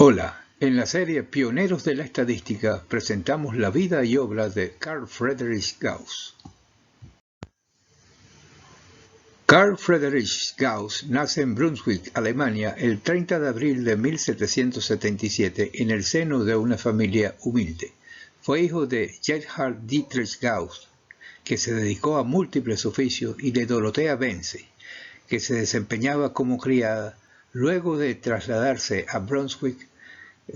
Hola, en la serie Pioneros de la Estadística presentamos la vida y obra de Carl Friedrich Gauss. Carl Friedrich Gauss nace en Brunswick, Alemania, el 30 de abril de 1777 en el seno de una familia humilde. Fue hijo de Gerhard Dietrich Gauss, que se dedicó a múltiples oficios, y de Dorothea Bense, que se desempeñaba como criada, luego de trasladarse a Brunswick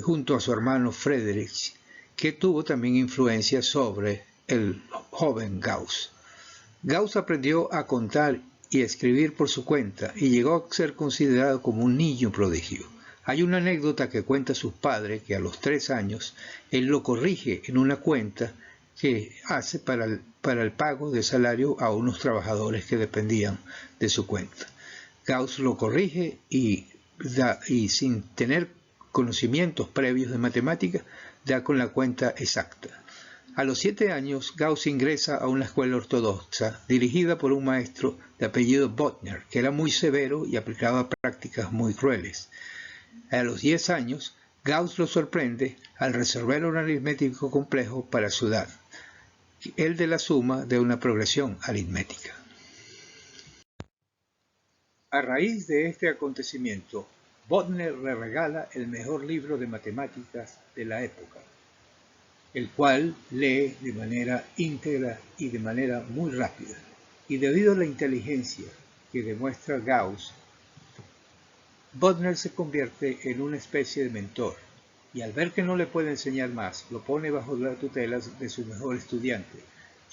junto a su hermano Friedrich, que tuvo también influencia sobre el joven Gauss. Gauss aprendió a contar y escribir por su cuenta y llegó a ser considerado como un niño prodigio. Hay una anécdota que cuenta sus padres que a los 3 años él lo corrige en una cuenta que hace para el pago de salario a unos trabajadores que dependían de su cuenta. Gauss lo corrige y sin tener conocimientos previos de matemáticas, da con la cuenta exacta. A los 7 años, Gauss ingresa a una escuela ortodoxa dirigida por un maestro de apellido Bodmer, que era muy severo y aplicaba prácticas muy crueles. A los 10 años, Gauss lo sorprende al resolver un aritmético complejo para su edad, el de la suma de una progresión aritmética. A raíz de este acontecimiento, Bodmer le regala el mejor libro de matemáticas de la época, el cual lee de manera íntegra y de manera muy rápida. Y debido a la inteligencia que demuestra Gauss, Bodmer se convierte en una especie de mentor, y al ver que no le puede enseñar más, lo pone bajo la tutela de su mejor estudiante,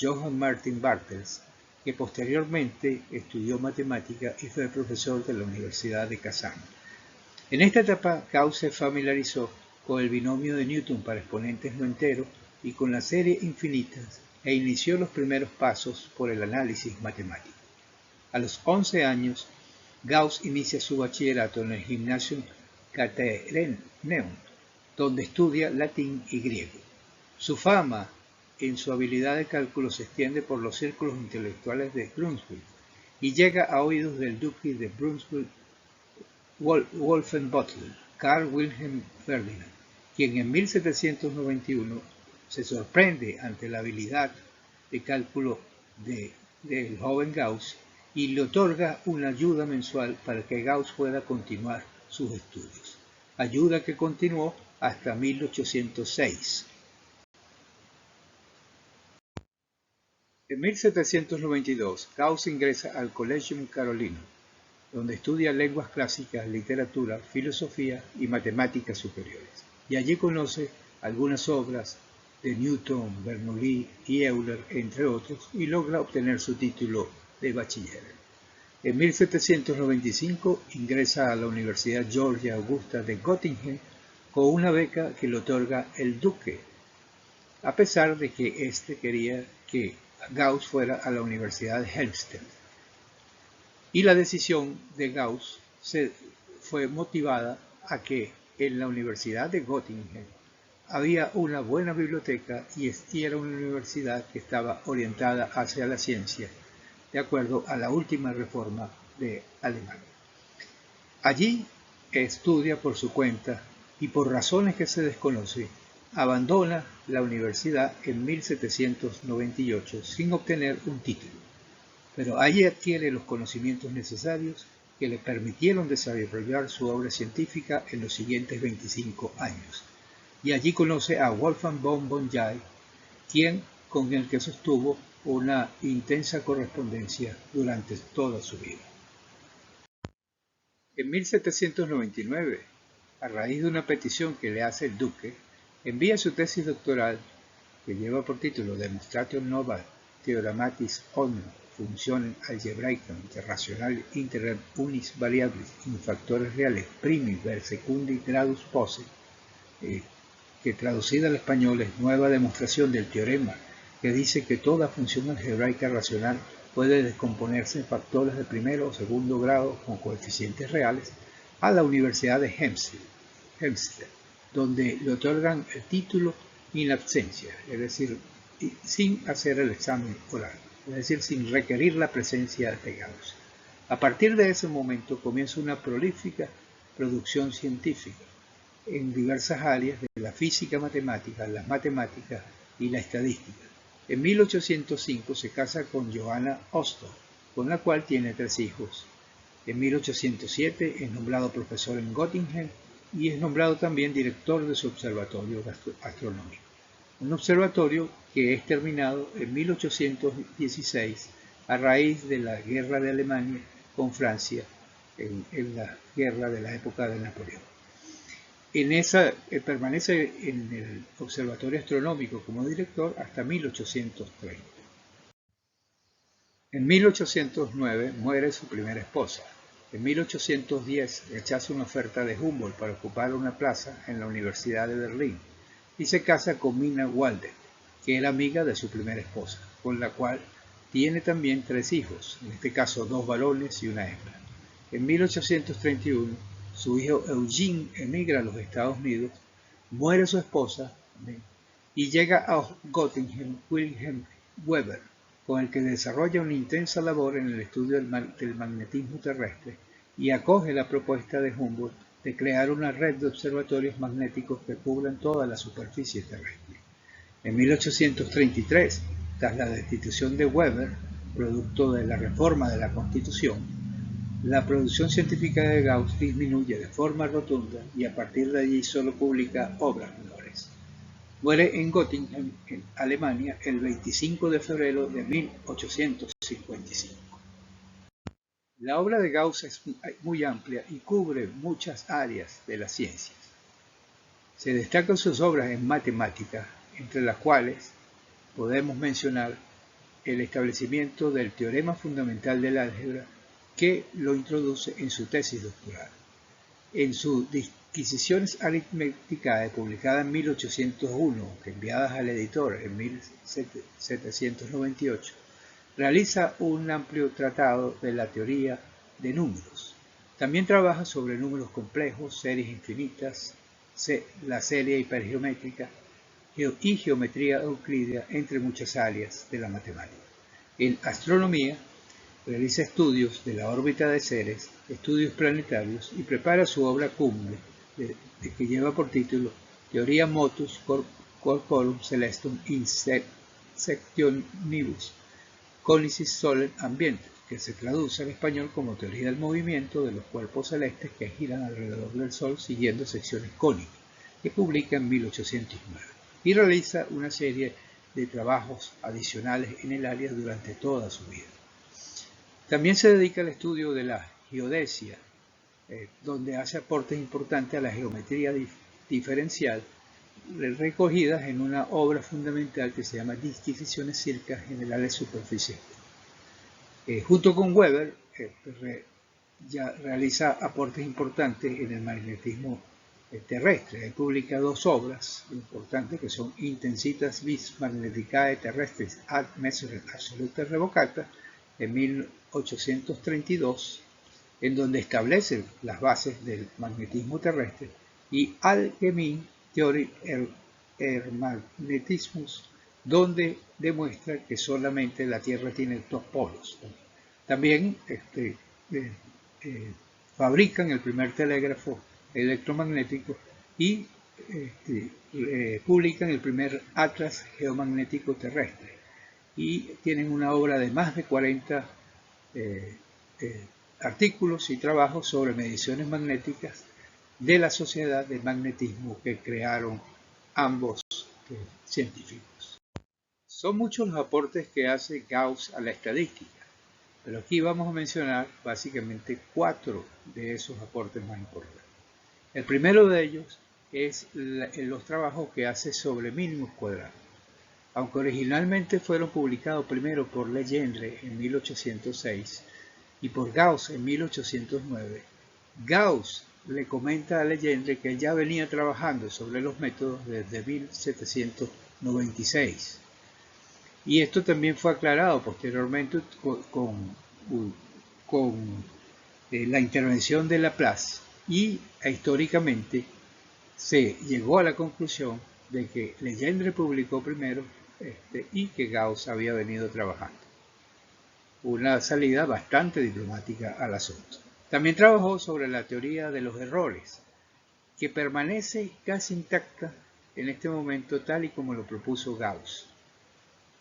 Johann Martin Bartels, que posteriormente estudió matemática y fue profesor de la Universidad de Kazán. En esta etapa, Gauss se familiarizó con el binomio de Newton para exponentes no enteros y con la serie infinitas e inició los primeros pasos por el análisis matemático. A los 11 años, Gauss inicia su bachillerato en el Gymnasium Catereneum, donde estudia latín y griego. Su fama en su habilidad de cálculo se extiende por los círculos intelectuales de Brunswick y llega a oídos del duque de Brunswick Wolfenbüttel, Karl Wilhelm Ferdinand, quien en 1791 se sorprende ante la habilidad de cálculo del joven Gauss y le otorga una ayuda mensual para que Gauss pueda continuar sus estudios, ayuda que continuó hasta 1806. En 1792, Gauss ingresa al Collegium Carolinum, donde estudia lenguas clásicas, literatura, filosofía y matemáticas superiores. Y allí conoce algunas obras de Newton, Bernoulli y Euler, entre otros, y logra obtener su título de bachiller. En 1795 ingresa a la Universidad Georgia Augusta de Göttingen con una beca que le otorga el duque, a pesar de que éste quería que Gauss fuera a la Universidad de Helmstedt. Y la decisión de Gauss fue motivada a que en la Universidad de Göttingen había una buena biblioteca y era una universidad que estaba orientada hacia la ciencia, de acuerdo a la última reforma de Alemania. Allí estudia por su cuenta y por razones que se desconocen, abandona la universidad en 1798 sin obtener un título, pero allí adquiere los conocimientos necesarios que le permitieron desarrollar su obra científica en los siguientes 25 años. Y allí conoce a Wolfgang von Bolyai, con el que sostuvo una intensa correspondencia durante toda su vida. En 1799, a raíz de una petición que le hace el duque, envía su tesis doctoral, que lleva por título Demonstratio nova theorematis omnium funcionem algebraicam rationale integram unis variablis in factores reales primi ver secundi gradus posse, que traducida al español es nueva demostración del teorema que dice que toda función algebraica racional puede descomponerse en factores de primero o segundo grado con coeficientes reales, a la Universidad de Helmstedt, donde le otorgan el título in absentia, es decir, sin hacer el examen oral, es decir, sin requerir la presencia de Gauss. A partir de ese momento comienza una prolífica producción científica. en diversas áreas de la física matemática, las matemáticas y la estadística. En 1805 se casa con Johanna Oster, con la cual tiene 3 hijos. En 1807 es nombrado profesor en Göttingen y es nombrado también director de su observatorio astronómico. Un observatorio que es terminado en 1816 a raíz de la guerra de Alemania con Francia, en la guerra de la época de Napoleón. Permanece en el observatorio astronómico como director hasta 1830. En 1809 muere su primera esposa. En 1810 rechaza una oferta de Humboldt para ocupar una plaza en la Universidad de Berlín y se casa con Minna Walden, que era amiga de su primera esposa, con la cual tiene también 3 hijos, en este caso 2 varones y una hembra. En 1831, su hijo Eugene emigra a los Estados Unidos, muere su esposa y llega a Göttingen Wilhelm Weber, con el que desarrolla una intensa labor en el estudio del magnetismo terrestre y acoge la propuesta de Humboldt de crear una red de observatorios magnéticos que cubran toda la superficie terrestre. En 1833, tras la destitución de Weber, producto de la reforma de la Constitución, la producción científica de Gauss disminuye de forma rotunda y a partir de allí solo publica obras menores. Muere en Göttingen, en Alemania, el 25 de febrero de 1855. La obra de Gauss es muy amplia y cubre muchas áreas de las ciencias. Se destacan sus obras en matemática, entre las cuales podemos mencionar el establecimiento del teorema fundamental del álgebra, que lo introduce en su tesis doctoral. En sus Disquisiciones aritméticas, publicada en 1801, enviadas al editor en 1798, realiza un amplio tratado de la teoría de números. También trabaja sobre números complejos, series infinitas, la serie hipergeométrica y geometría euclídea, entre muchas áreas de la matemática. En astronomía, realiza estudios de la órbita de Ceres, estudios planetarios y prepara su obra cumbre, que lleva por título Theoria Motus Corporum Celestum in Sectionibus Conicis Solem Ambiente, que se traduce al español como teoría del movimiento de los cuerpos celestes que giran alrededor del Sol siguiendo secciones cónicas, que publica en 1809, y realiza una serie de trabajos adicionales en el área durante toda su vida. También se dedica al estudio de la geodesia, donde hace aportes importantes a la geometría diferencial, recogidas en una obra fundamental que se llama Disquisiciones Circa Generales Superficies. Junto con Weber, ya realiza aportes importantes en el magnetismo terrestre. Él publica 2 obras importantes que son Intensitas vis magneticae terrestris ad mesuram absoluta revocata en 1832, en donde establece las bases del magnetismo terrestre, y Allgemeine Theorie Magnetismus, donde demuestra que solamente la Tierra tiene 2 polos. También fabrican el primer telégrafo electromagnético y publican el primer atlas geomagnético terrestre, y tienen una obra de más de 40 artículos y trabajos sobre mediciones magnéticas de la sociedad de magnetismo que crearon ambos científicos. Son muchos los aportes que hace Gauss a la estadística, pero aquí vamos a mencionar básicamente 4 de esos aportes más importantes. El primero de ellos es los trabajos que hace sobre mínimos cuadrados. Aunque originalmente fueron publicados primero por Legendre en 1806 y por Gauss en 1809, Gauss le comenta a Legendre que él ya venía trabajando sobre los métodos desde 1796. Y esto también fue aclarado posteriormente con la intervención de Laplace, y históricamente se llegó a la conclusión de que Legendre publicó primero y que Gauss había venido trabajando. Una salida bastante diplomática al asunto. También trabajó sobre la teoría de los errores, que permanece casi intacta en este momento tal y como lo propuso Gauss.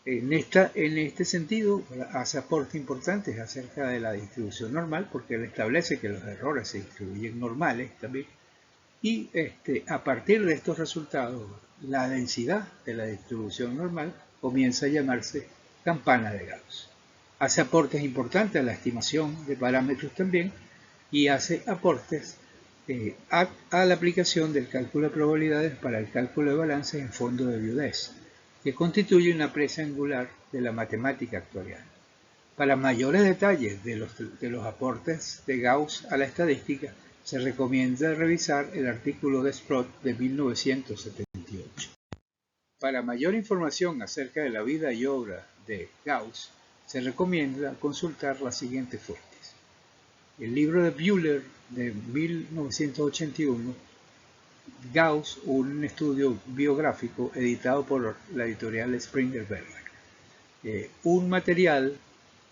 En este sentido, hace aportes importantes acerca de la distribución normal, porque él establece que los errores se distribuyen normales también, y a partir de estos resultados, la densidad de la distribución normal comienza a llamarse campana de Gauss. Hace aportes importantes a la estimación de parámetros también, y hace aportes a la aplicación del cálculo de probabilidades para el cálculo de balances en fondo de viudez, que constituye una pieza angular de la matemática actual. Para mayores detalles de los aportes de Gauss a la estadística, se recomienda revisar el artículo de Sprott de 1978. Para mayor información acerca de la vida y obra de Gauss, se recomienda consultar las siguientes fuentes. El libro de Buehler de 1981, Gauss, un estudio biográfico editado por la editorial Springer Verlag. Un material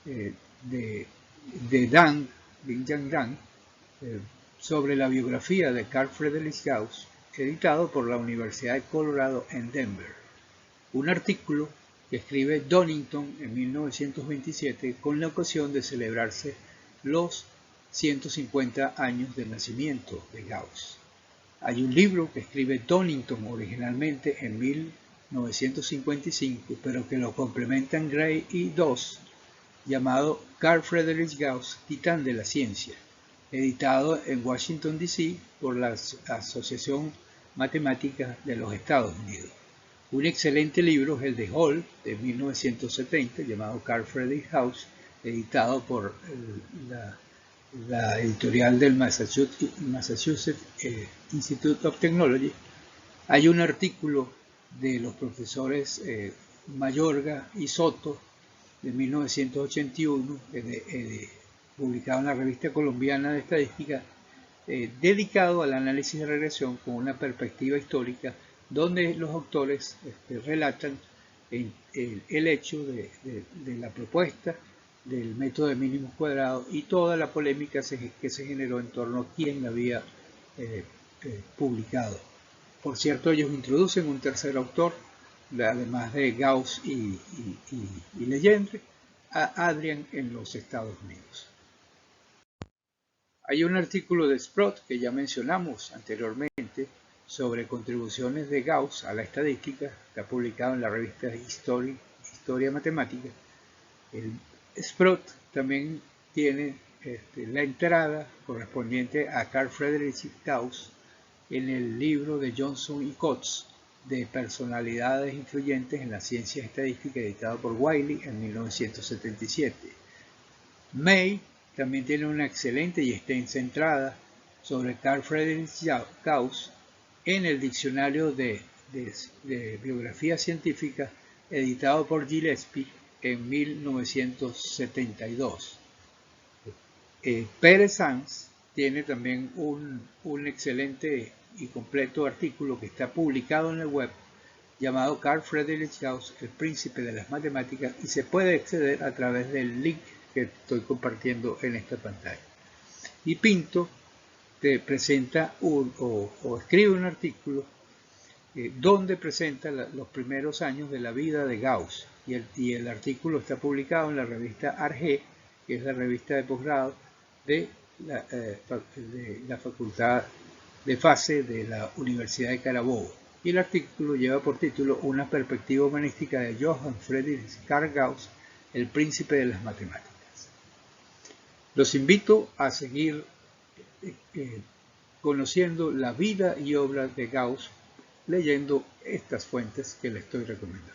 de Bingjang Dan sobre la biografía de Carl Friedrich Gauss, editado por la Universidad de Colorado en Denver. Un artículo que escribe Donington en 1927 con la ocasión de celebrarse los 150 años del nacimiento de Gauss. Hay un libro que escribe Donington originalmente en 1955, pero que lo complementan Gray y Doss, llamado Carl Friedrich Gauss, Titán de la Ciencia, editado en Washington, D.C. por la Asociación Matemática de los Estados Unidos. Un excelente libro es el de Hall, de 1970, llamado Carl Friedrich Gauss, editado por la editorial del Massachusetts Institute of Technology. Hay un artículo de los profesores Mayorga y Soto, de 1981, publicado en la Revista Colombiana de Estadística, dedicado al análisis de regresión con una perspectiva histórica, donde los autores relatan el hecho de la propuesta del método de mínimos cuadrados y toda la polémica que se generó en torno a quién la había publicado. Por cierto, ellos introducen un tercer autor, además de Gauss y Legendre, a Adrian en los Estados Unidos. Hay un artículo de Sprott que ya mencionamos anteriormente sobre contribuciones de Gauss a la estadística, está publicado en la revista Historia Matemática. El Sprott también tiene la entrada correspondiente a Carl Friedrich Gauss en el libro de Johnson y Coates de Personalidades influyentes en la ciencia estadística, editado por Wiley en 1977. May también tiene una excelente y extensa entrada sobre Carl Friedrich Gauss en el diccionario de biografía científica, editado por Gillespie en 1972. Pérez Sanz tiene también un excelente y completo artículo que está publicado en el web, llamado Carl Friedrich Gauss, el príncipe de las matemáticas, y se puede acceder a través del link que estoy compartiendo en esta pantalla. Y Pinto te presenta o escribe un artículo donde presenta los primeros años de la vida de Gauss, y el artículo está publicado en la revista Arge, que es la revista de posgrado de la Facultad de Fase de la Universidad de Carabobo, y el artículo lleva por título Una perspectiva humanística de Johann Friedrich Carl Gauss, el príncipe de las matemáticas. Los invito a seguir conociendo la vida y obra de Gauss leyendo estas fuentes que les estoy recomendando.